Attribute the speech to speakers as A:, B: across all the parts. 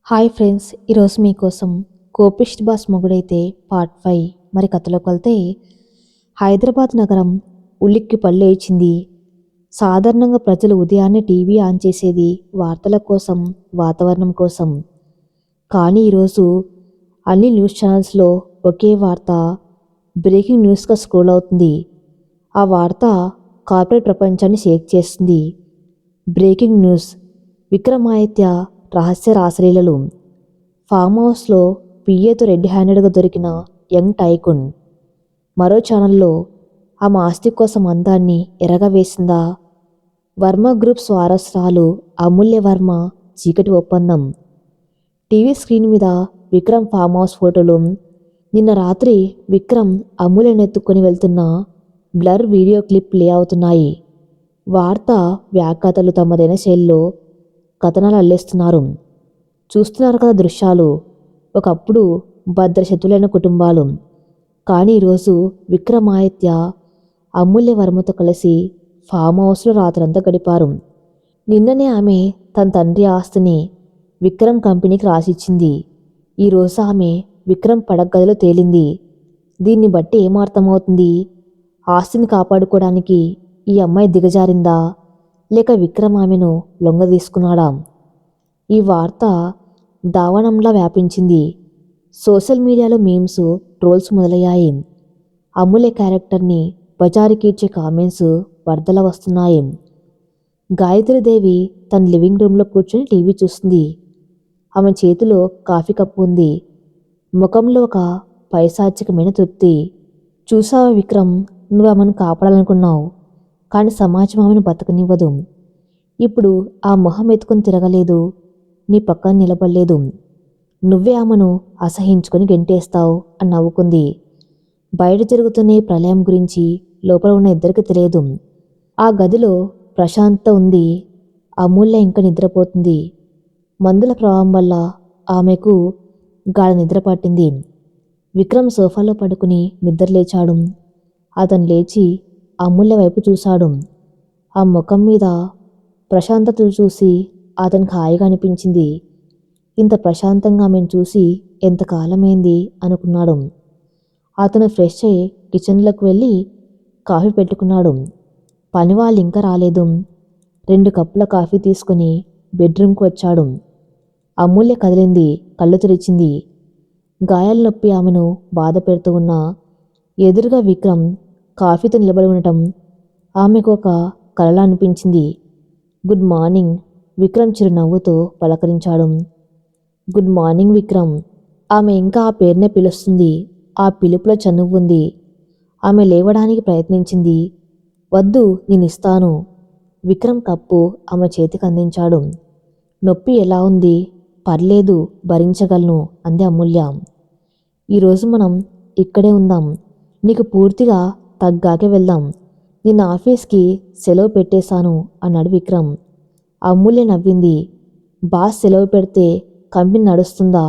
A: Hi friends, ఈరోజు మీకోసం కోపిష్టి boss మొగుడైతే part 5. మరి కథలోకి వెళ్తే, హైదరాబాద్ నగరం ఉలిక్కి పళ్ళేచింది. సాధారణంగా ప్రజలు ఉదయాన్నే టీవీ ఆన్ చేసేది వార్తల కోసం, వాతావరణం కోసం. కానీ ఈరోజు అన్ని న్యూస్ ఛానల్స్లో ఒకే వార్త బ్రేకింగ్ న్యూస్గా స్క్రోల్ అవుతుంది. ఆ వార్త కార్పొరేట్ ప్రపంచాన్ని షేక్ చేస్తుంది. బ్రేకింగ్ న్యూస్: విక్రమాదిత్య రహస్య రాసలీలలు. ఫామ్ హౌస్లో పిఏతో రెడ్ హ్యాండెడ్గా దొరికిన యంగ్ టైకూన్. మరో ఛానల్లో ఆమె ఆస్తి కోసం అందాన్ని ఎరగా వేసిందా? వర్మ గ్రూప్స్ వారసురాలు అమూల్య వర్మ చీకటి ఒప్పందం. టీవీ స్క్రీన్ మీద విక్రమ్ ఫామ్ హౌస్ ఫోటోలు. నిన్న రాత్రి విక్రమ్ అమూల్యనెత్తుకొని వెళ్తున్న బ్లర్ వీడియో క్లిప్ ప్లే అవుతున్నాయి. వార్త వ్యాఖ్యాతలు తమదైన శైలిలో కథనాలు అల్లేస్తున్నారు. చూస్తున్నారు కదా దృశ్యాలు. ఒకప్పుడు భద్రశత్రులైన కుటుంబాలు. కానీ ఈరోజు విక్రమాదిత్య అమూల్య వర్మతో కలిసి ఫామ్ హౌస్లో రాత్రంతా గడిపారు. నిన్ననే ఆమె తన తండ్రి ఆస్తిని విక్రమ్ కంపెనీకి రాసిచ్చింది. ఈరోజు ఆమె విక్రమ్ పడగదిలో తేలింది. దీన్ని బట్టి ఏమర్థమవుతుంది? ఆస్తిని కాపాడుకోవడానికి ఈ అమ్మాయి దిగజారిందా, లేక విక్రమ్ ఆమెను లొంగదీసుకున్నాడా? ఈ వార్త దావానంలా వ్యాపించింది. సోషల్ మీడియాలో మీమ్స్, ట్రోల్స్ మొదలయ్యాయి. అమూల్య క్యారెక్టర్ని బజారుకీడ్చే కామెంట్స్ వరదల వస్తున్నాయి. గాయత్రీదేవి తన లివింగ్ రూమ్లో కూర్చొని టీవీ చూస్తుంది. ఆమె చేతిలో కాఫీ కప్పు ఉంది. ముఖంలో ఒక పైశాచికమైన తృప్తి. చూసావా విక్రమ్, నువ్వు ఆమెను కాపాడాలనుకున్నావు, కానీ సమాజం ఆమెను బతకనివ్వదు. ఇప్పుడు ఆ మొహం ఎత్తుకొని తిరగలేదు, నీ పక్కన నిలబడలేదు. నువ్వే ఆమెను అసహించుకొని గెంటేస్తావు అని నవ్వుకుంది. బయట జరుగుతున్న ఈ ప్రళయం గురించి లోపల ఉన్న ఇద్దరికి తెలియదు. ఆ గదిలో ప్రశాంత ఉంది. అమూల్య ఇంకా నిద్రపోతుంది. మందుల ప్రభావం వల్ల ఆమెకు గాఢ నిద్ర పట్టింది. విక్రమ్ సోఫాలో పడుకుని నిద్రలేచాడు. అతను లేచి అమూల్య వైపు చూశాడు. ఆ ముఖం మీద ప్రశాంతత చూసి అతనికి హాయిగా అనిపించింది. ఇంత ప్రశాంతంగా ఆమెను చూసి ఎంతకాలమైంది అనుకున్నాడు. అతను ఫ్రెష్ అయ్యి కిచెన్లోకి వెళ్ళి కాఫీ పెట్టుకున్నాడు. పనివాళ్ళు ఇంకా రాలేదు. 2 కప్పుల కాఫీ తీసుకుని బెడ్రూమ్కి వచ్చాడు. అమూల్య కదిలింది, కళ్ళు తెరిచింది. గాయాల నొప్పి ఆమెను బాధ పెడుతూ ఉన్నా ఎదురుగా విక్రమ్ కాఫీతో నిలబడి ఉండటం ఆమెకు ఒక కలలా అనిపించింది. గుడ్ మార్నింగ్, విక్రమ్ చిరునవ్వుతో పలకరించాడు. Good morning Vikram. ఆమె ఇంకా ఆ పేరునే పిలుస్తుంది. ఆ పిలుపులో చనువు ఉంది. ఆమె లేవడానికి ప్రయత్నించింది. వద్దు, నేనిస్తాను. విక్రమ్ కప్పు ఆమె చేతికి అందించాడు. నొప్పి ఎలా ఉంది? పర్లేదు, భరించగలను అంది అమూల్య. ఈరోజు మనం ఇక్కడే ఉందాం. నీకు పూర్తిగా తగ్గాకే వెళ్దాం. నిన్న ఆఫీస్కి సెలవు పెట్టేశాను అన్నాడు విక్రమ్. అమూల్య నవ్వింది. బాస్ సెలవు పెడితే కంపెనీ నడుస్తుందా?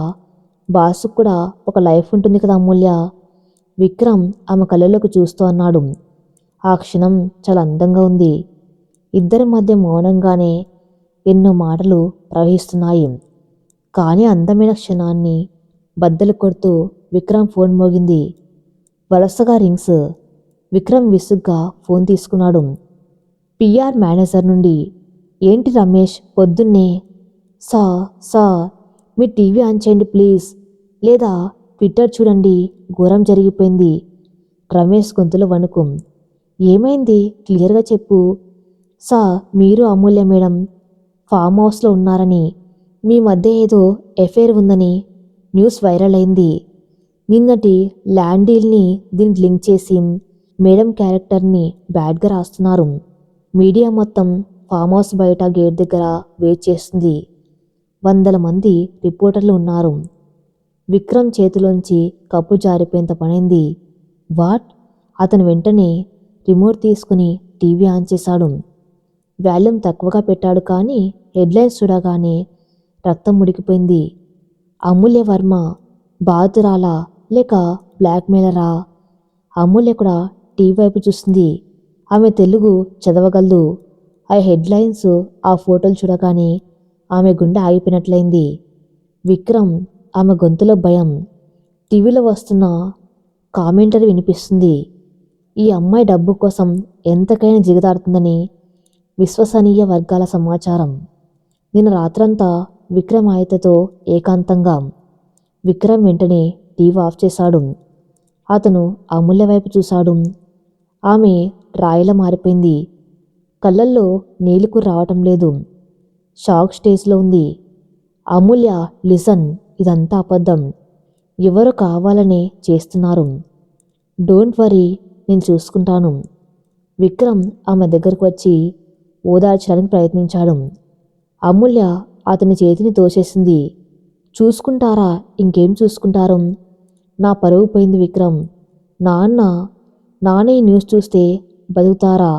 A: బాస్కు కూడా ఒక లైఫ్ ఉంటుంది కదా అమూల్య. విక్రమ్ ఆమె కళ్ళలోకి చూస్తూ అన్నాడు. ఆ క్షణం చాలా అందంగా ఉంది. ఇద్దరి మధ్య మౌనంగానే ఎన్నో మాటలు ప్రవహిస్తున్నాయి. కానీ అందమైన క్షణాన్ని బద్దలు కొడుతూ విక్రమ్ ఫోన్ మోగింది. వరుసగా రింగ్స్. విక్రమ్ విసుగ్గా ఫోన్ తీసుకున్నాడు. పిఆర్ మేనేజర్ నుండి. ఏంటి రమేష్, పొద్దున్నే? సార్, మీ టీవీ ఆన్ చేయండి ప్లీజ్, లేదా ట్విట్టర్ చూడండి, ఘోరం జరిగిపోయింది. రమేష్ గొంతులో వణుకు. ఏమైంది, క్లియర్గా చెప్పు. మీరు అమూల్య మేడం ఫామ్ హౌస్లో ఉన్నారని, మీ మధ్య ఏదో ఎఫైర్ ఉందని న్యూస్ వైరల్ అయింది. నిన్నటి ల్యాండ్ డీల్ని దీనికి లింక్ చేసి మేడం క్యారెక్టర్ని బ్యాడ్గా రాస్తున్నారు. మీడియా మొత్తం ఫామ్ హౌస్ బయట గేట్ దగ్గర వెయిట్ చేస్తుంది. 100 మంది రిపోర్టర్లు ఉన్నారు. విక్రమ్ చేతిలోంచి కప్పు జారిపోయేంత పనైంది. వాట్? అతను వెంటనే రిమోట్ తీసుకుని టీవీ ఆన్ చేశాడు. వాల్యూమ్ తక్కువగా పెట్టాడు. కానీ హెడ్లైన్స్ చూడగానే రక్తం ఉడికిపోయింది. అమూల్య వర్మ బాధితురాలా లేక బ్లాక్మెయిలరా? అమూల్య కూడా టీవీ వైపు చూస్తుంది. ఆమె తెలుగు చదవగలదు. ఆ హెడ్లైన్స్, ఆ ఫోటోలు చూడగానే ఆమె గుండె ఆగిపోయినట్లయింది. విక్రమ్ ఆమె గొంతులో భయం. టీవీలో వస్తున్న కామెంటరీ వినిపిస్తుంది. ఈ అమ్మాయి డబ్బు కోసం ఎంతకైనా జిగదాడుతుందని విశ్వసనీయ వర్గాల సమాచారం. నిన్న రాత్రంతా విక్రమ్ ఆయతతో ఏకాంతంగా. విక్రమ్ వెంటనే టీవీ ఆఫ్ చేశాడు. అతను అమూల్య వైపు చూశాడు. ఆమె రాయిలా మారిపోయింది. కళ్ళల్లో నీళ్లకు రావటం లేదు. షాక్ స్టేజ్లో ఉంది. అమూల్య, లిసన్, ఇదంతా అబద్ధం. ఎవరు కావాలనే చేస్తున్నారు. డోంట్ వరీ, నేను చూసుకుంటాను. విక్రమ్ ఆమె దగ్గరకు వచ్చి ఓదార్చడానికి ప్రయత్నించాడు. అమూల్య అతని చేతిని తోసేసింది. చూసుకుంటారా? ఇంకేం చూసుకుంటారు? నా పరువు పోయింది విక్రమ్. నాన్న ఈ న్యూస్ చూస్తే బతుకుతారా?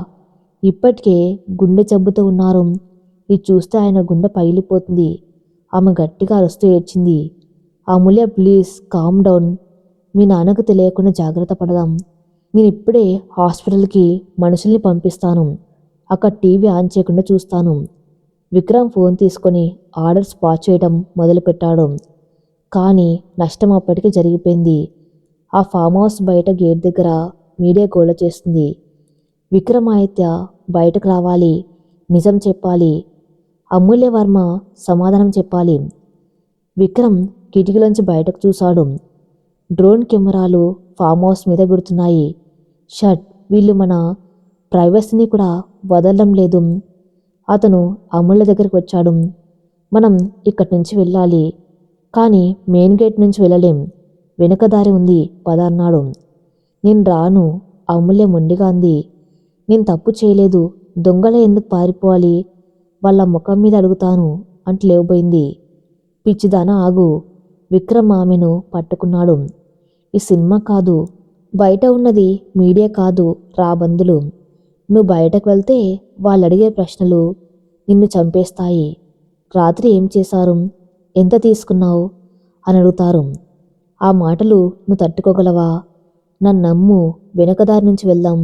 A: ఇప్పటికే గుండె జబ్బుతో ఉన్నారు. ఇది చూస్తే ఆయన గుండె పగిలిపోతుంది. ఆమె గట్టిగా అరుస్తూ ఏడ్చింది. అమూల్య, ప్లీజ్ కామ్ డౌన్. మీ నాన్నకు తెలియకుండా జాగ్రత్త పడదాం. నేను ఇప్పుడే హాస్పిటల్కి మనుషుల్ని పంపిస్తాను. అక్కడ టీవీ ఆన్ చేయకుండా చూస్తాను. విక్రమ్ ఫోన్ తీసుకొని ఆర్డర్స్ పాస్ చేయడం మొదలుపెట్టాడు. కానీ నష్టం అప్పటికే జరిగిపోయింది. ఆ ఫామ్ హౌస్ బయట గేట్ దగ్గర మీడియా గోల చేస్తుంది. విక్రమాదిత్య బయటకు రావాలి, నిజం చెప్పాలి. అమూల్య వర్మ సమాధానం చెప్పాలి. విక్రమ్ కిటికీలోంచి బయటకు చూశాడు. డ్రోన్ కెమెరాలు ఫామ్ హౌస్ మీద గుర్తున్నాయి. షట్, వీళ్ళు మన ప్రైవసీని కూడా వదలడం లేదు. అతను అమూల్య దగ్గరికి వచ్చాడు. మనం ఇక్కడి నుంచి వెళ్ళాలి, కానీ మెయిన్ గేట్ నుంచి వెళ్ళలేం. వెనుక దారి ఉంది, పద అన్నాడు. నేను రాను, అమూల్య మొండిగా అంది. నేను తప్పు చేయలేదు, దొంగల ఎందుకు పారిపోవాలి? వాళ్ళ ముఖం మీద అడుగుతాను అంటూ లేవబోయింది. పిచ్చిదానా, ఆగు. విక్రమ్ ఆమెను పట్టుకున్నాడు. ఈ సినిమా కాదు, బయట ఉన్నది మీడియా కాదు, రాబందులు. నువ్వు బయటకు వెళ్తే వాళ్ళు అడిగే ప్రశ్నలు నిన్ను చంపేస్తాయి. రాత్రి ఏం చేశారు, ఎంత తీసుకున్నావు అని అడుగుతారు. ఆ మాటలు నువ్వు తట్టుకోగలవా? నన్ను నమ్ము, వెనకదారి నుంచి వెళ్దాం.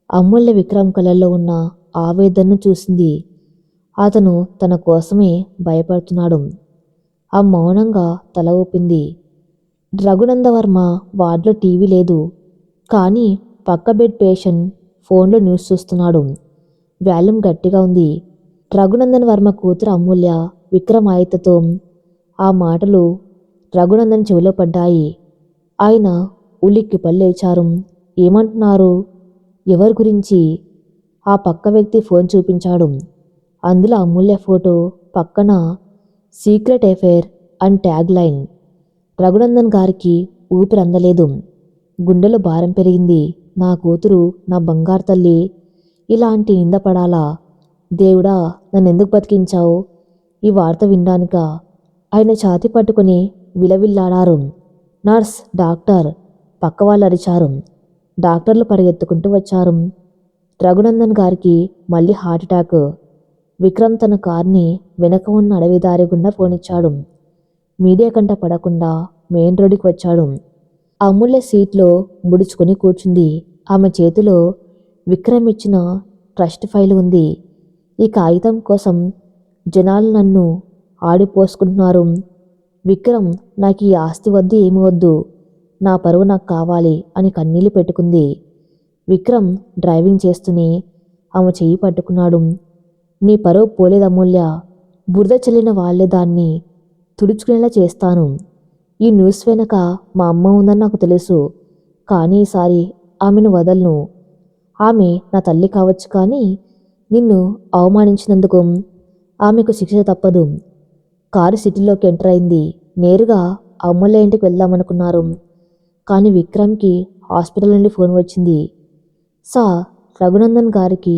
A: అమూల్య విక్రమ్ కళ్ళల్లో ఉన్న ఆవేదనను చూసింది. అతను తన కోసమే భయపడుతున్నాడు. ఆ మౌనంగా తల ఊపింది. రఘునందవర్మ వార్డులో టీవీ లేదు, కానీ పక్క బెడ్ పేషెంట్ ఫోన్లో న్యూస్ చూస్తున్నాడు. వాల్యూమ్ గట్టిగా ఉంది. రఘునందన్ వర్మ కూతురు అమూల్య విక్రమ్ ఆయతతో. ఆ మాటలు రఘునందన్ చెవిలో పడ్డాయి. ఆయన ఉలిక్కిపడి లేచారు. ఏమంటున్నారు? ఎవరి గురించి? ఆ పక్క వ్యక్తి ఫోన్ చూపించాడు. అందులో అమూల్య ఫోటో, పక్కన secret affair and tag line. Raghunandan గారికి ఊపిరి అందలేదు. గుండెలో భారం పెరిగింది. నా కూతురు, నా బంగారు తల్లి, ఇలాంటి నింద పడాలా? దేవుడా, నన్నెందుకు బతికించావు? ఈ వార్త వినడానికా? ఆయన ఛాతి పట్టుకుని విలవిల్లాడారు. నర్స్, డాక్టర్, పక్క వాళ్ళు అరిచారు. డాక్టర్లు పరిగెత్తుకుంటూ వచ్చారు. రఘునందన్ గారికి మళ్ళీ హార్ట్అటాక్. విక్రమ్ తన కార్ని వెనక ఉన్న అడవి దారి గుండా పోనిచ్చాడు. మీడియా కంట పడకుండా మెయిన్ రోడ్డుకి వచ్చాడు. అమూల్య సీట్లో ముడుచుకొని కూర్చుంది. ఆమె చేతిలో విక్రమ్ ఇచ్చిన ట్రస్ట్ ఫైల్ ఉంది. ఈ కాగితం కోసం జనాలు నన్ను ఆడిపోసుకుంటున్నారు. విక్రమ్, నాకు ఈ ఆస్తి వద్దు, ఏమి వద్దు, నా పరువు నాకు కావాలి అని కన్నీళ్లు పెట్టుకుంది. విక్రమ్ డ్రైవింగ్ చేస్తూనే ఆమె చెయ్యి పట్టుకున్నాడు. నీ పరువు పోలేదు అమూల్య. బురద చల్లిన వాళ్లే దాన్ని తుడుచుకునేలా చేస్తాను. ఈ న్యూస్ వెనక మా అమ్మ ఉందని నాకు తెలుసు, కానీ ఈసారి ఆమెను వదలను. ఆమె నా తల్లి కావచ్చు, కానీ నిన్ను అవమానించినందుకు ఆమెకు శిక్ష తప్పదు. కారు సిటీలోకి ఎంటర్ అయింది. నేరుగా అమూల్య ఇంటికి వెళ్దామనుకున్నారు. కానీ విక్రమ్కి హాస్పిటల్ నుండి ఫోన్ వచ్చింది. సార్, రఘునందన్ గారికి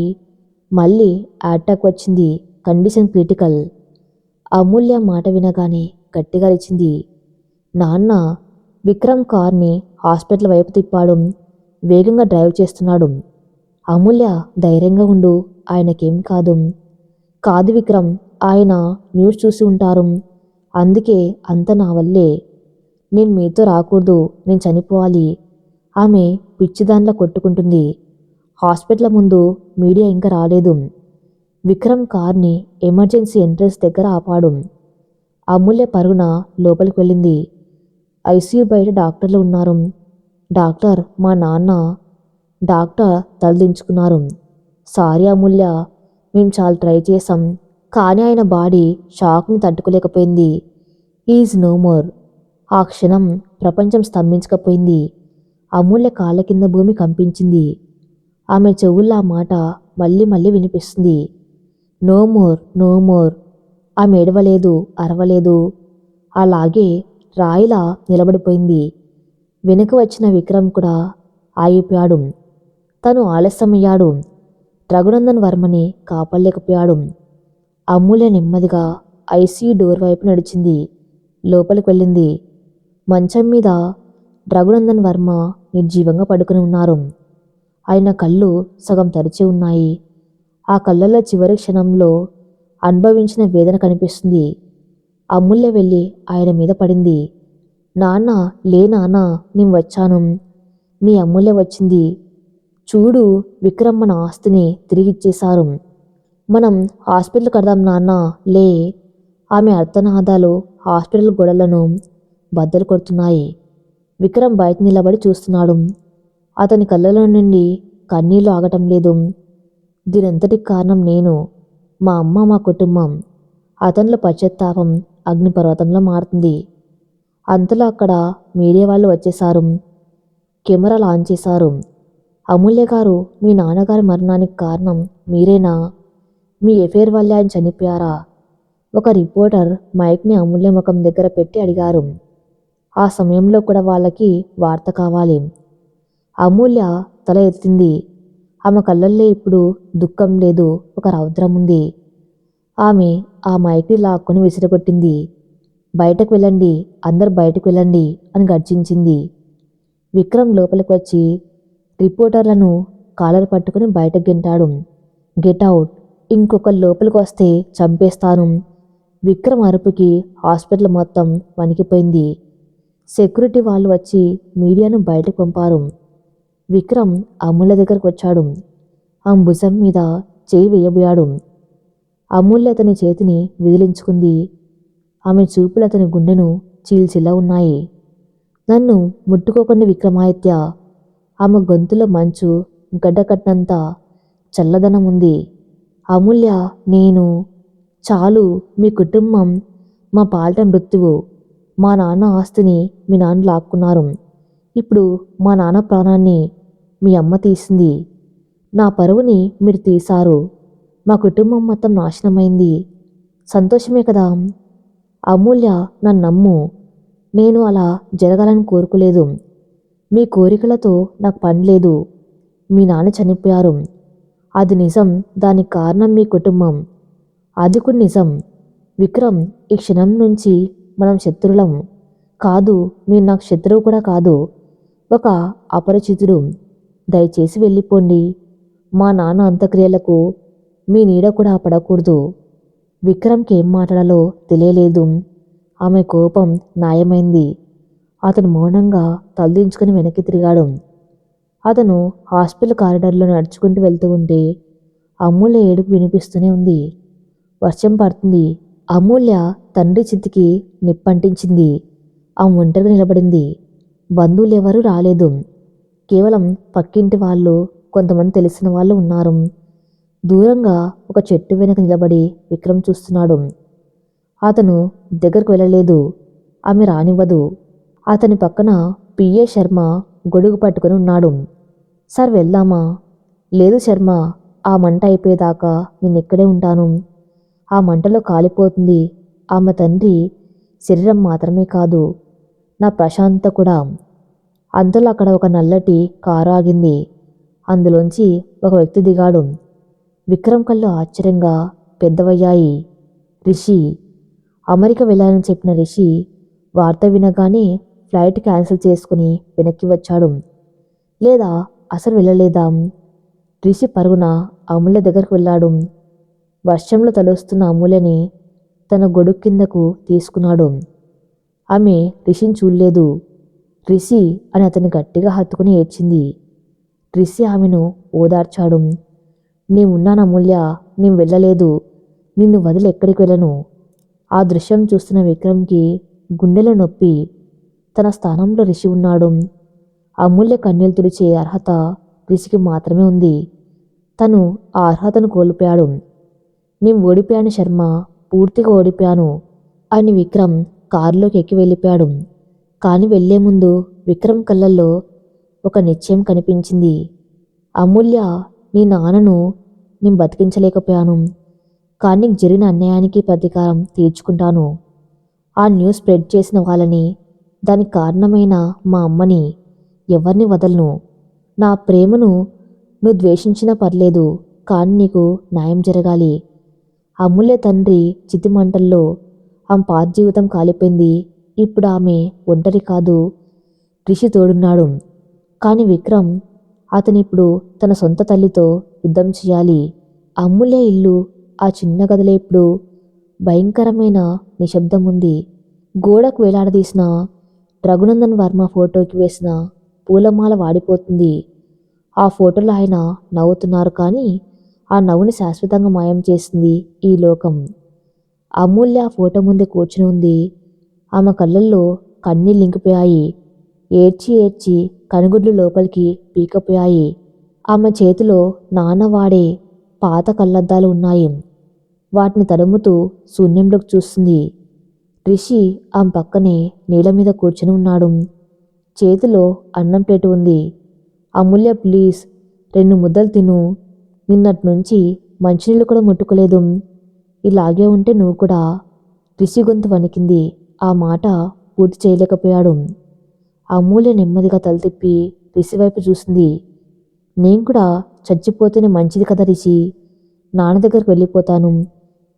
A: మళ్ళీ అటాక్ వచ్చింది, కండిషన్ క్రిటికల్. అమూల్య మాట వినగానే గట్టిగా అరిచింది. నాన్న. విక్రమ్ కార్ని హాస్పిటల్ వైపు తిప్పాడు. వేగంగా డ్రైవ్ చేస్తున్నాడు. అమూల్య, ధైర్యంగా ఉండు, ఆయనకేం కాదు. కాదు విక్రమ్, ఆయన న్యూస్ చూసి ఉంటారు, అందుకే అంత నా వల్లే. నేను మీతో రాకూడదు, నేను చనిపోవాలి. ఆమె పిచ్చిదాన్లా కొట్టుకుంటుంది. హాస్పిటల్ ముందు మీడియా ఇంకా రాలేదు. విక్రమ్ కార్ని ఎమర్జెన్సీ ఎంట్రన్స్ దగ్గర ఆపాడు. అమూల్య పరుగున లోపలికి వెళ్ళింది. ఐసీయూ బయట డాక్టర్లు ఉన్నారు. డాక్టర్, మా నాన్న. డాక్టర్ తలదించుకున్నారు. సారీ అమూల్య, మేము చాలా ట్రై చేశాం, కానీ ఆయన బాడీ షాక్ని తట్టుకోలేకపోయింది. Is no more. ఆ క్షణం ప్రపంచం స్తంభించకపోయింది. అమూల్య కాళ్ళ కింద భూమి కంపించింది. ఆమె చెవుల్లో ఆ మాట మళ్ళీ మళ్ళీ వినిపిస్తుంది. No more, no more. ఆమె ఏడవలేదు, అరవలేదు. అలాగే రాయిలా నిలబడిపోయింది. వెనుక వచ్చిన విక్రమ్ కూడా ఆగిపోయాడు. తను ఆలస్యమయ్యాడు. రఘునందన్ వర్మని కాపాడలేకపోయాడు. అమూల్య నెమ్మదిగా ఐసీయూ డోర్ వైపు నడిచింది. లోపలికి వెళ్ళింది. మంచం మీద రఘునందన్ వర్మ నిర్జీవంగా పడుకుని ఉన్నారు. ఆయన కళ్ళు సగం తెరిచి ఉన్నాయి. ఆ కళ్ళల్లో చివరి క్షణంలో అనుభవించిన వేదన కనిపిస్తుంది. అమూల్య వెళ్ళి ఆయన మీద పడింది. నాన్న, లే నాన్న, నేను వచ్చాను. నీ అమూల్య వచ్చింది. చూడు, విక్రమ్ మన ఆస్తిని తిరిగిచ్చేశారు. మనం హాస్పిటల్ కడదాం నాన్న, లే. ఆమె అర్థనాదాలు హాస్పిటల్ గోడలను బద్దలు కొడుతున్నాయి. విక్రమ్ బయట నిలబడి చూస్తున్నాడు. అతని కళ్ళలో నుండి కన్నీళ్లు ఆగటం లేదు. దీనంతటికి కారణం నేను, మా అమ్మ, మా కుటుంబం. అతనిలో పశ్చాత్తాపం అగ్నిపర్వతంలో మారుతుంది. అంతలో అక్కడ మీడియా వాళ్ళు వచ్చేశారు. కెమెరాలు ఆన్ చేశారు. అమూల్య గారు, మీ నాన్నగారి మరణానికి కారణం మీరేనా? మీ ఎఫైర్ వల్లే ఆయన చనిపోయారా? ఒక రిపోర్టర్ మైక్ని అమూల్య ముఖం దగ్గర పెట్టి అడిగారు. ఆ సమయంలో కూడా వాళ్ళకి వార్త కావాలి. అమూల్య తల ఎత్తింది. ఆమె కళ్ళల్లో ఇప్పుడు దుఃఖం లేదు, ఒక రౌద్రం ఉంది. ఆమె ఆ మైక్ని లాక్కొని విసిరగొట్టింది. బయటకు వెళ్ళండి, అందరు బయటకు వెళ్ళండి అని గర్జించింది. విక్రమ్ లోపలికి వచ్చి రిపోర్టర్లను కాలర్ పట్టుకుని బయటకు గెంటాడు. గెట్ అవుట్, ఇంకొకరు లోపలికి వస్తే చంపేస్తాను. విక్రమ్ అరుపుకి హాస్పిటల్ మొత్తం వణికిపోయింది. సెక్యూరిటీ వాళ్ళు వచ్చి మీడియాను బయటకు పంపారు. విక్రమ్ అమూల్య దగ్గరకు వచ్చాడు. ఆమె భుజం మీద చేయి వేయబోయాడు. అమూల్య అతని చేతిని విదిలించుకుంది. ఆమె చూపులు అతని గుండెను చీల్చిలా ఉన్నాయి. నన్ను ముట్టుకోకండి విక్రమాదిత్య. ఆమె గొంతులో మంచు గడ్డకట్టినంత చల్లదనం ఉంది. అమూల్య, నేను. చాలు, మీ కుటుంబం మా పాలిట మృత్యువు. మా నాన్న ఆస్తిని మీ నాన్న లాక్కున్నారు. ఇప్పుడు మా నాన్న ప్రాణాన్ని మీ అమ్మ తీసింది. నా పరువుని మీరు తీశారు. మా కుటుంబం మొత్తం నాశనమైంది. సంతోషమే కదా? అమూల్య, నన్ను నమ్ము. నేను అలా జరగాలని కోరుకోలేదు. మీ కోరికలతో నాకు పని లేదు. మీ నాన్న చనిపోయారు, అది నిజం. దానికి కారణం మీ కుటుంబం, అది కూడా నిజం. విక్రమ్, ఈ క్షణం నుంచి మనం శత్రులం కాదు. మీరు నాకు శత్రువు కూడా కాదు, ఒక అపరిచితుడు. దయచేసి వెళ్ళిపోండి. మా నాన్న అంత్యక్రియలకు మీ నీడ కూడా పడకూడదు. విక్రమ్కి ఏం మాట్లాడాలో తెలియలేదు. ఆమె కోపం న్యాయమైంది. అతను మౌనంగా తలదించుకుని వెనక్కి తిరిగాడు. అతను హాస్పిటల్ కారిడార్లో నడుచుకుంటూ వెళ్తూ ఉంటే అమూల్య ఏడుపు వినిపిస్తూనే ఉంది. వర్షం పడుతుంది. అమూల్య తండ్రి చితికి నిప్పంటించింది. ఆమె ఒంటరిగా నిలబడింది. బంధువులు ఎవరూ రాలేదు. కేవలం పక్కింటి వాళ్ళు, కొంతమంది తెలిసిన వాళ్ళు ఉన్నారు. దూరంగా ఒక చెట్టు వెనక నిలబడి విక్రమ్ చూస్తున్నాడు. అతను దగ్గరకు వెళ్ళలేదు. ఆమె రానివ్వదు. అతని పక్కన పిఏ శర్మ గొడుగు పట్టుకుని ఉన్నాడు. సార్, వెళ్దామా? లేదు శర్మ, ఆ మంట అయిపోయేదాకా నేనిక్కడే ఉంటాను. ఆ మంటలో కాలిపోతుంది ఆమె తండ్రి శరీరం మాత్రమే కాదు, నా ప్రశాంత కూడా. అంతలో అక్కడ ఒక నల్లటి కారు ఆగింది. అందులోంచి ఒక వ్యక్తి దిగాడు. విక్రమ్ కళ్ళు ఆశ్చర్యంగా పెద్దవయ్యాయి. రిషి. అమెరికా వెళ్ళాలని చెప్పిన రిషి వార్త వినగానే ఫ్లైట్ క్యాన్సిల్ చేసుకుని వెనక్కి వచ్చాడు. లేదా అసలు వెళ్ళలేదా? రిషి పరుగున అమూల్య దగ్గరకు వెళ్ళాడు. వర్షంలో తడుస్తున్న అమూల్యని తన గొడుగు కిందకు తీసుకున్నాడు. ఆమె రిషిని చూడలేదు. రిషి అని అతన్ని గట్టిగా హత్తుకుని ఏడ్చింది. రిషి ఆమెను ఓదార్చాడు. నేనున్నాను అమూల్య, నేను వెళ్ళలేదు. నిన్ను వదిలి ఎక్కడికి వెళ్ళను. ఆ దృశ్యం చూస్తున్న విక్రమ్కి గుండెలో నొప్పి. తన స్థానంలో రిషి ఉన్నాడు. అమూల్య కన్నీళ్లు తుడిచే అర్హత రిషికి మాత్రమే ఉంది. తను ఆ అర్హతను కోల్పోయాడు. నేను ఓడిపోయాను శర్మ, పూర్తిగా ఓడిపోయాను అని విక్రమ్ కారులోకి ఎక్కి వెళ్ళిపోయాడు. కానీ వెళ్లే ముందు విక్రమ్ కళ్ళల్లో ఒక నిశ్చయం కనిపించింది. అమూల్య, నీ నాన్నను నేను బతికించలేకపోయాను, కానీ నీకు జరిగిన అన్యాయానికి ప్రతీకారం తీర్చుకుంటాను. ఆ న్యూస్ స్ప్రెడ్ చేసిన వాళ్ళని, దానికి కారణమైన మా అమ్మని ఎవరిని వదలను. నా ప్రేమను నువ్వు ద్వేషించినా పర్లేదు, కానీ నీకు న్యాయం జరగాలి. అమూల్య తండ్రి చితిమంటల్లో ఆమె పాత జీవితం కాలిపోయింది. ఇప్పుడు ఆమె ఒంటరి కాదు, రిషి తోడున్నాడు. కానీ విక్రమ్, అతనిప్పుడు తన సొంత తల్లితో యుద్ధం చేయాలి. అమూల్య ఇల్లు, ఆ చిన్న గదిలో ఇప్పుడు భయంకరమైన నిశ్శబ్దం ఉంది. గోడకు వేలాడదీసిన రఘునందన్ వర్మ ఫోటోకి వేసిన పూలమాల వాడిపోతుంది. ఆ ఫోటోలో ఆయన నవ్వుతున్నారు, కానీ ఆ నవ్వుని శాశ్వతంగా మాయం చేసింది ఈ లోకం. అమూల్య ఫోటో ముందే కూర్చుని ఉంది. ఆమె కళ్ళల్లో కన్నీళ్ళు ఇంకిపోయాయి. ఏడ్చి ఏడ్చి కనుగుడ్లు లోపలికి పీకపోయాయి. ఆమె చేతిలో నాన్న వాడే పాత కళ్ళద్దాలు ఉన్నాయి. వాటిని తడుముతూ శూన్యంలోకి చూస్తుంది. రిషి ఆమె పక్కనే నీళ్ళ మీద కూర్చుని ఉన్నాడు. చేతిలో అన్నం ప్లేటు ఉంది. అమూల్య, ప్లీజ్ 2 ముద్దలు తిను. నిన్నటి నుంచి మంచినీళ్ళు కూడా ముట్టుకోలేదు. ఇలాగే ఉంటే నువ్వు కూడా. రిషి గొంతు వణికింది. ఆ మాట పూర్తి చేయలేకపోయాడు. అమూల్య నెమ్మదిగా తల తిప్పి రిషి వైపు చూసింది. నేను కూడా చచ్చిపోతేనే మంచిది కదా రిషి, నాన్న దగ్గరికి వెళ్ళిపోతాను.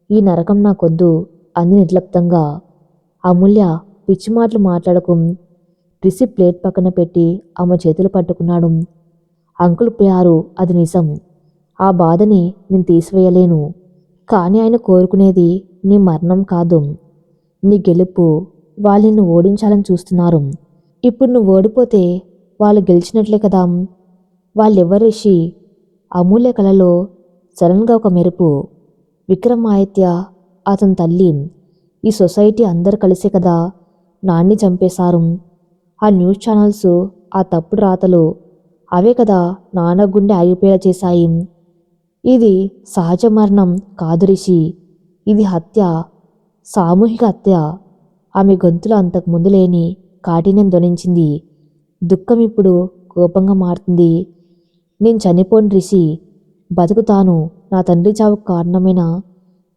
A: ఈ నరకం నాకొద్దు అంది నిర్లిప్తంగా. అమూల్య, పిచ్చి మాటలు మాట్లాడకు. రిషి ప్లేట్ పక్కన పెట్టి ఆమె చేతులు పట్టుకున్నాడు. అంకుల్ పోయారు, అది నిజం. ఆ బాధని నేను తీసివేయలేను. కానీ ఆయన కోరుకునేది నీ మరణం కాదు, నీ గెలుపు. వాళ్ళు నిన్ను ఓడించాలని చూస్తున్నారు. ఇప్పుడు నువ్వు ఓడిపోతే వాళ్ళు గెలిచినట్లే కదా. వాళ్ళెవ్వరు రిషి? అమూల్య కలలో సడన్గా ఒక మెరుపు. విక్రమాదిత్య, అతని తల్లి, ఈ సొసైటీ అందరు కలిసే కదా నాన్ని చంపేశారు. ఆ న్యూస్ ఛానల్స్, ఆ తప్పుడు రాతలు, అవే కదా నాన్న గుండె ఆగిపోయేలా చేశాయి. ఇది సహజ మరణం కాదు రిషి, ఇది హత్య, సామూహిక హత్య. ఆమె గొంతులో అంతకు ముందు లేని కాఠిన్యం ధ్వనించింది. దుఃఖం ఇప్పుడు కోపంగా మారుతుంది. నేను చనిపోను రిషి, బతుకుతాను. నా తండ్రి చావుకు కారణమైన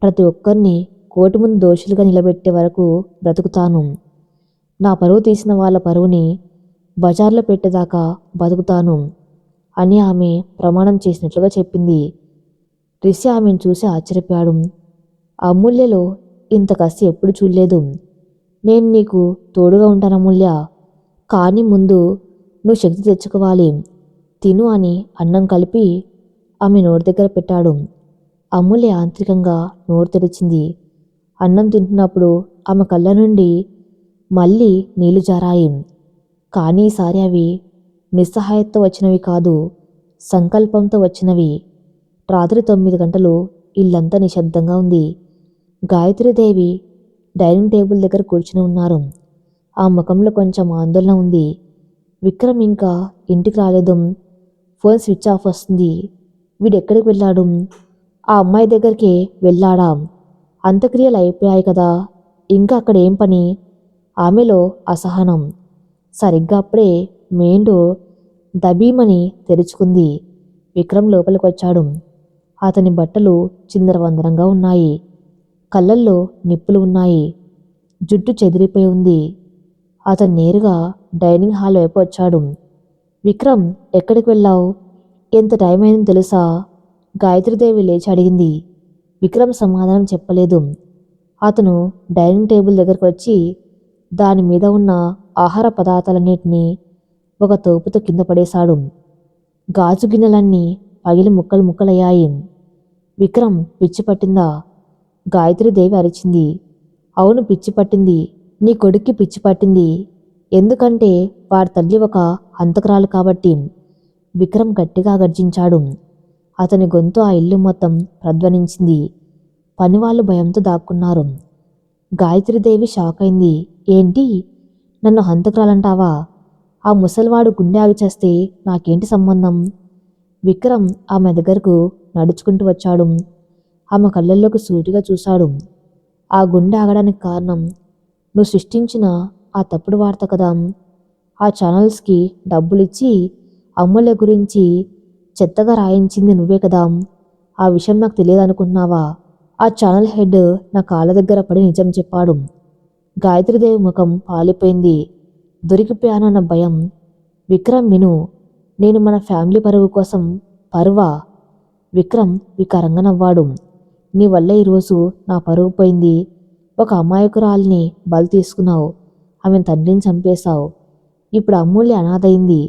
A: ప్రతి ఒక్కరిని కోర్టు ముందు దోషులుగా నిలబెట్టే వరకు బ్రతుకుతాను. నా పరువు తీసిన వాళ్ళ పరువుని బజార్లో పెట్టేదాకా బతుకుతాను అని ఆమె ప్రమాణం చేసినట్లుగా చెప్పింది. రిషి ఆమెను చూసి ఆశ్చర్యపోయాడు. అమూల్యలో ఇంత కసి ఎప్పుడు చూడలేదు. నేను నీకు తోడుగా ఉంటాను అమూల్య, కానీ ముందు నువ్వు శక్తి తెచ్చుకోవాలి. తిను అని అన్నం కలిపి ఆమె నోటి దగ్గర పెట్టాడు. అమూల్య యాంత్రికంగా నోరు తెరిచింది. అన్నం తింటున్నప్పుడు ఆమె కళ్ళ నుండి మళ్ళీ నీళ్లు జారాయి. కానీ ఈసారి అవి నిస్సహాయతతో వచ్చినవి కాదు, సంకల్పంతో వచ్చినవి. రాత్రి 9 గంటలు ఇల్లంతా నిశ్శబ్దంగా ఉంది. గాయత్రీదేవి డైనింగ్ టేబుల్ దగ్గర కూర్చుని ఉన్నారు. ఆ ముఖంలో కొంచెం ఆందోళన ఉంది. విక్రమ్ ఇంకా ఇంటికి రాలేదు. ఫోన్ స్విచ్ ఆఫ్ వస్తుంది. వీడెక్కడికి వెళ్ళాడు? ఆ అమ్మాయి దగ్గరికి వెళ్ళాడా? అంత్యక్రియలు అయిపోయాయి కదా, ఇంకా అక్కడ ఏం పని? ఆమెలో అసహనం. సరిగ్గా అప్పుడే మెయిన్ డోర్ దబీమని తెరుచుకుంది. విక్రమ్ లోపలికి వచ్చాడు. అతని బట్టలు చిందరవందరంగా ఉన్నాయి. కళ్ళల్లో నిప్పులు ఉన్నాయి. జుట్టు చెదిరిపోయి ఉంది. అతను నేరుగా డైనింగ్ హాల్ వైపు వచ్చాడు. విక్రమ్, ఎక్కడికి వెళ్ళావు? ఎంత టైం అయిందో తెలుసా? గాయత్రీదేవి లేచి అడిగింది. విక్రమ్ సమాధానం చెప్పలేదు. అతను డైనింగ్ టేబుల్ దగ్గరకు వచ్చి దాని మీద ఉన్న ఆహార పదార్థాలన్నింటినీ ఒక తోపుతో కింద పడేశాడు. గాజు గిన్నెలన్నీ పగిలి ముక్కలు ముక్కలయ్యాయి. విక్రమ్, పిచ్చి పట్టిందా? గాయత్రీదేవి అరిచింది. అవును, పిచ్చి పట్టింది. నీ కొడుక్కి పిచ్చి పట్టింది. ఎందుకంటే వాడి తల్లి ఒక హంతకురాలు కాబట్టి. విక్రమ్ గట్టిగా గర్జించాడు. అతని గొంతు ఆ ఇల్లు మొత్తం ప్రధ్వనించింది. పనివాళ్ళు భయంతో దాక్కున్నారు. గాయత్రీదేవి షాక్ అయింది. ఏంటి, నన్ను హంతకురాలంటావా? ఆ ముసలివాడు గుండె ఆగి చేస్తే నాకేంటి సంబంధం? విక్రమ్ ఆమె దగ్గరకు నడుచుకుంటూ వచ్చాడు. ఆమె కళ్ళల్లోకి సూటిగా చూశాడు. ఆ గుండె ఆగడానికి కారణం నువ్వు సృష్టించిన ఆ తప్పుడు వార్త కదా. ఆ ఛానల్స్కి డబ్బులిచ్చి అమ్ముల గురించి చెత్తగా రాయించింది నువ్వే కదా. ఆ విషయం నాకు తెలియదు అనుకుంటున్నావా? ఆ ఛానల్ హెడ్ నా కాళ్ళ దగ్గర పడి నిజం చెప్పాడు. గాయత్రీదేవి ముఖం పాలిపోయింది. దొరికిపోయానన్న భయం. విక్రమ్ విను, నేను మన ఫ్యామిలీ పరువు కోసం. పరువా? విక్రమ్ వికారంగా నవ్వాడు. నీ వల్ల ఈరోజు నా పరువు పోయింది. ఒక అమాయకురాల్ని బలి తీసుకున్నావు. ఆమె తండ్రిని చంపేశావు. ఇప్పుడు అమూల్య అనాథయింది.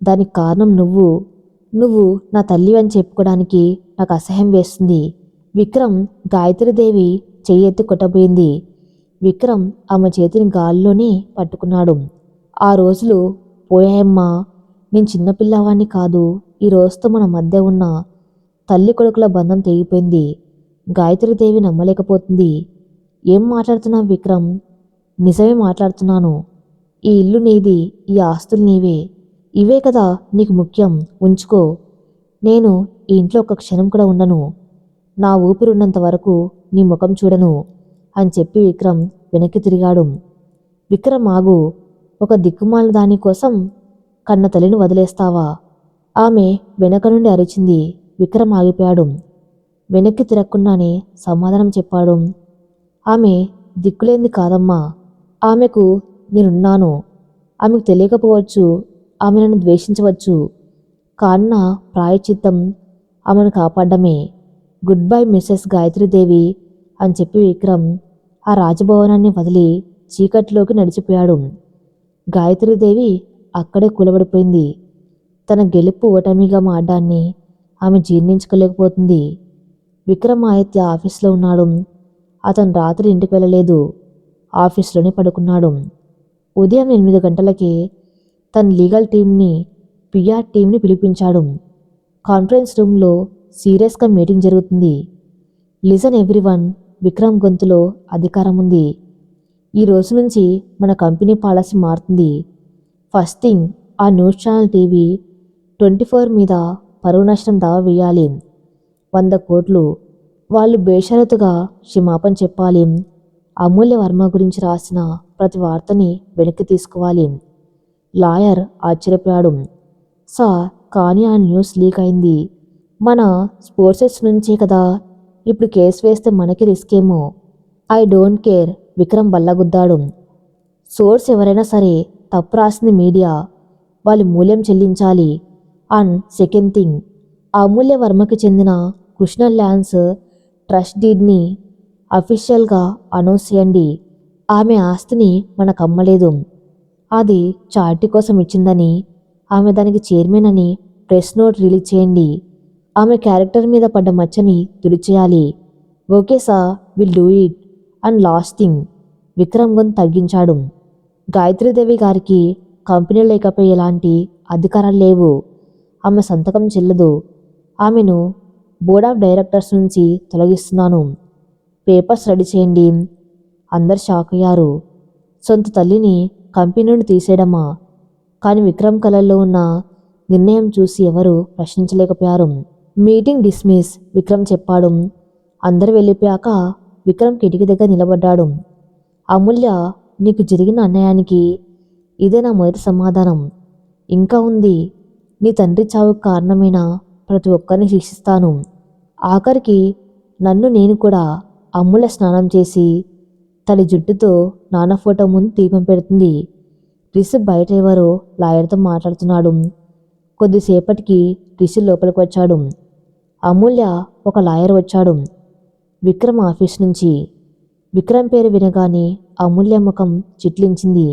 A: దానికి కారణం నువ్వు. నువ్వు నా తల్లి అని చెప్పుకోవడానికి నాకు అసహ్యం వేస్తుంది. విక్రమ్ గాయత్రీదేవి చెయ్యెత్తి కొట్టబోయింది. విక్రమ్ ఆమె చేతిని గాల్లోనే పట్టుకున్నాడు. ఆ రోజులు పోయాయమ్మా. నేను చిన్నపిల్లవాణ్ణి కాదు. ఈ రోజుతో మన మధ్య ఉన్న తల్లి కొడుకుల బంధం తెగిపోయింది. గాయత్రీదేవి నమ్మలేకపోతుంది. ఏం మాట్లాడుతున్నావు విక్రమ్? నిజమే మాట్లాడుతున్నాను. ఈ ఇల్లు నీది, ఈ ఆస్తులు నీవే. ఇవే కదా నీకు ముఖ్యం. ఉంచుకో. నేను ఈ ఇంట్లో ఒక క్షణం కూడా ఉండను. నా ఊపిరున్నంత వరకు నీ ముఖం చూడను అని చెప్పి విక్రమ్ వెనక్కి తిరిగాడు. విక్రమ్ ఆగు. ఒక దిక్కుమాలిన దానికోసం కన్న తల్లిని వదిలేస్తావా? ఆమె వెనక నుండి అరిచింది. విక్రమ్ ఆగిపోయాడు. వెనక్కి తిరగకుండానే సమాధానం చెప్పాడు. ఆమె దిక్కులేంది కాదమ్మా. ఆమెకు నేనున్నాను. ఆమెకు తెలియకపోవచ్చు. ఆమె నన్ను ద్వేషించవచ్చు. కాన్న ప్రాయశ్చిత్తం ఆమెను కాపాడమే. గుడ్ బై మిస్సెస్ గాయత్రీదేవి అని చెప్పి విక్రమ్ ఆ రాజభవనాన్ని వదిలి చీకట్లోకి నడిచిపోయాడు. గాయత్రీదేవి అక్కడే కూలబడిపోయింది. తన గెలుపు ఓటమిగా మారడాన్ని ఆమె జీర్ణించుకోలేకపోతుంది. విక్రమాదిత్య ఆఫీస్లో ఉన్నాడు. అతను రాత్రి ఇంటికి వెళ్ళలేదు. ఆఫీస్లోనే పడుకున్నాడు. ఉదయం 8 గంటలకే తన లీగల్ టీంని, పిఆర్ టీంని పిలిపించాడు. కాన్ఫరెన్స్ రూమ్లో సీరియస్గా మీటింగ్ జరుగుతుంది. Listen everyone. విక్రమ్ గొంతులో అధికారం ఉంది. ఈ రోజు నుంచి మన కంపెనీ పాలసీ మారుతుంది. ఫస్ట్ థింగ్, ఆ న్యూస్ ఛానల్ టీవీ 24 మీద పరువు నష్టం దావా వేయాలి. 100 కోట్లు. వాళ్ళు బేషరతుగా క్షమాపణ చెప్పాలి. అమూల్య వర్మ గురించి రాసిన ప్రతి వార్తని వెనక్కి తీసుకోవాలి. లాయర్ ఆశ్చర్యపోయాడు. సార్, కానీ ఆ న్యూస్ లీక్ అయింది. మన స్పోర్ట్సెస్ నుంచే కదా. ఇప్పుడు కేసు వేస్తే మనకి రిస్క్ ఏమో. I don't care. విక్రమ్ బల్లగుద్దాడు. సోర్స్ ఎవరైనా సరే, తప్పు రాసింది మీడియా. వాళ్ళు మూల్యం చెల్లించాలి. అండ్ సెకండ్ థింగ్, అమూల్య వర్మకి చెందిన కృష్ణ ల్యాండ్స్ ట్రస్ట్ డీడ్ని అఫీషియల్గా అనౌన్స్ చేయండి. ఆమె ఆస్తిని మనకు అమ్మలేదు. అది చారిటీ కోసం ఇచ్చిందని, ఆమె దానికి చైర్మన్ అని ప్రెస్ నోట్ రిలీజ్ చేయండి. ఆమె క్యారెక్టర్ మీద పడ్డ మచ్చని తుడిచేయాలి. Okay sir, will do it. And last thing, Vikram గొంతు తగ్గించాడు. గాయత్రీదేవి గారికి కంపెనీ లేకపోయి ఎలాంటి అధికారాలు లేవు. ఆమె సంతకం చెల్లదు. ఆమెను బోర్డ్ ఆఫ్ డైరెక్టర్స్ నుంచి తొలగిస్తున్నాను. పేపర్స్ రెడీ చేయండి. అందరు షాక్ అయ్యారు. సొంత తల్లిని కంపెనీ నుండి తీసేయడమా? కానీ విక్రమ్ కళల్లో ఉన్న నిర్ణయం చూసి ఎవరు ప్రశ్నించలేకపోయారు. మీటింగ్ డిస్మిస్, విక్రమ్ చెప్పాడు. అందరూ వెళ్ళిపోయాక విక్రమ్ కిటికీ దగ్గర నిలబడ్డాడు. అమూల్య, నీకు జరిగిన అన్యాయానికి ఇదే నా మొదటి సమాధానం. ఇంకా ఉంది. నీ తండ్రి చావుకు కారణమైన ప్రతి ఒక్కరిని శిక్షిస్తాను. ఆఖరికి నన్ను నేను కూడా. అమూల్య స్నానం చేసి తల్లి జుట్టుతో నాన్న ఫోటో ముందు దీపం పెడుతుంది. రిషి బయట ఎవరో లాయర్తో మాట్లాడుతున్నాడు. కొద్దిసేపటికి రిషి లోపలికి వచ్చాడు. అమూల్య, ఒక లాయర్ వచ్చాడు విక్రమ్ ఆఫీస్ నుంచి. విక్రమ్ పేరు వినగానే అమూల్య ముఖం చిట్లించింది.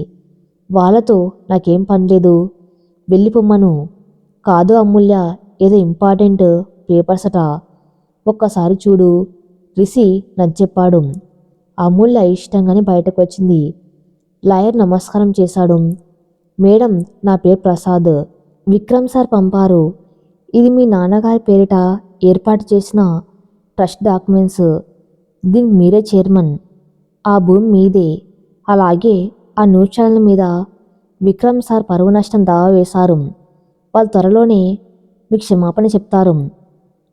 A: వాళ్ళతో నాకేం పనిలేదు, వెళ్ళిపోమ్మను. కాదు అమూల్య, ఏదో ఇంపార్టెంట్ పేపర్స్ అట. ఒక్కసారి చూడు, రిషి నచ్చెప్పాడు. అమూల్య ఇష్టంగానే బయటకు వచ్చింది. లాయర్ నమస్కారం చేశాడు. మేడం, నా పేరు ప్రసాద్. విక్రమ్ సార్ పంపారు. ఇది మీ నాన్నగారి పేరిట ఏర్పాటు చేసిన ట్రస్ట్ డాక్యుమెంట్స్. దీనికి మీరే చైర్మన్. ఆ భూమి మీదే. అలాగే ఆ న్యూస్ ఛానల్ మీద విక్రమ్ సార్ పరువు నష్టం దావా వేశారు. వాళ్ళు త్వరలోనే మీకు క్షమాపణ చెప్తారు.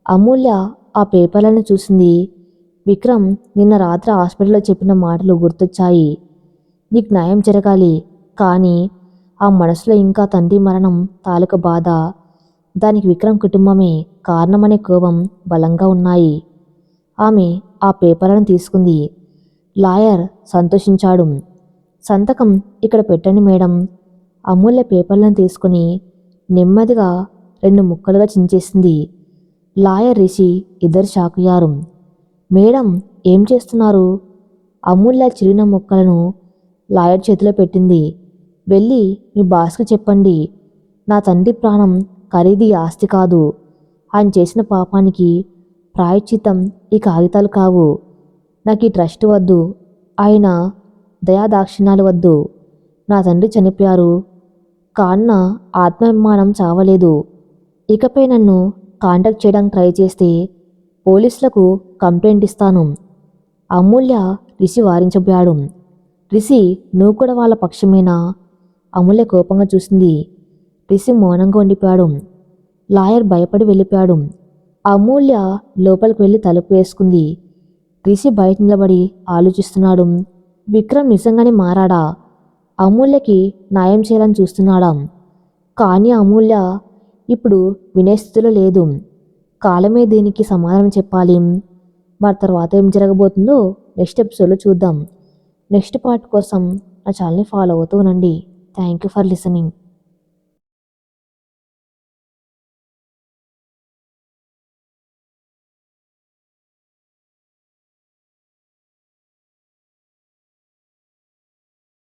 A: అమూల్య ఆ పేపర్లను చూసింది. విక్రమ్ నిన్న రాత్రి హాస్పిటల్లో చెప్పిన మాటలు గుర్తొచ్చాయి. నీకు న్యాయం జరగాలి, కానీ ఆ మనసులో ఇంకా తండ్రి మరణం తాలూకు బాధ, దానికి విక్రమ్ కుటుంబమే కారణమనే కోపం బలంగా ఉన్నాయి. ఆమె ఆ పేపర్లను తీసుకుంది. లాయర్ సంతోషించాడు. సంతకం ఇక్కడ పెట్టండి మేడం. అమూల్య పేపర్లను తీసుకుని నెమ్మదిగా 2 ముక్కలుగా చించేసింది. లాయర్ రిషి ఇద్దరు షాక్ అయ్యారు. మేడం, ఏం చేస్తున్నారు? అమూల్య చిరిగిన ముక్కలను లాయర్ చేతిలో పెట్టింది. వెళ్ళి మీ బాస్కు చెప్పండి, నా తండ్రి ప్రాణం ఖరీదు ఈ ఆస్తి కాదు. ఆయన చేసిన పాపానికి ప్రాయశ్చిత్తం ఈ కాగితాలు కావు. నాకు ఈ ట్రస్ట్ వద్దు, ఆయన దయాదాక్షిణ్యాలు వద్దు. నా తండ్రి చనిపోయారు, కాన్న ఆత్మాభిమానం చావలేదు. ఇకపై నన్ను కాంటాక్ట్ చేయడానికి ట్రై చేస్తే పోలీసులకు కంప్లైంట్ ఇస్తాను. అమూల్య రిషి వారించబోయాడు. రిషి, నువ్వు కూడా వాళ్ళ పక్షమేనా? అమూల్య కోపంగా చూసింది. రిషి మౌనంగా ఉండిపోయాడు. లాయర్ భయపడి వెళ్ళిపోయాడు. అమూల్య లోపలికి వెళ్ళి తలుపు వేసుకుంది. రిషి బయట నిలబడి ఆలోచిస్తున్నాడు. విక్రమ్ నిజంగానే మారాడా? అమూల్యకి న్యాయం చేయాలని చూస్తున్నాడా? కానీ అమూల్య ఇప్పుడు వినే స్థితిలో లేదు. కాలమే దీనికి సమాధానం చెప్పాలి. మరి తర్వాత ఏం జరగబోతుందో నెక్స్ట్ ఎపిసోడ్లో చూద్దాం. నెక్స్ట్ పార్ట్ కోసం నా ఛానల్ని ఫాలో అవుతూ ఉండండి. Thank you for listening.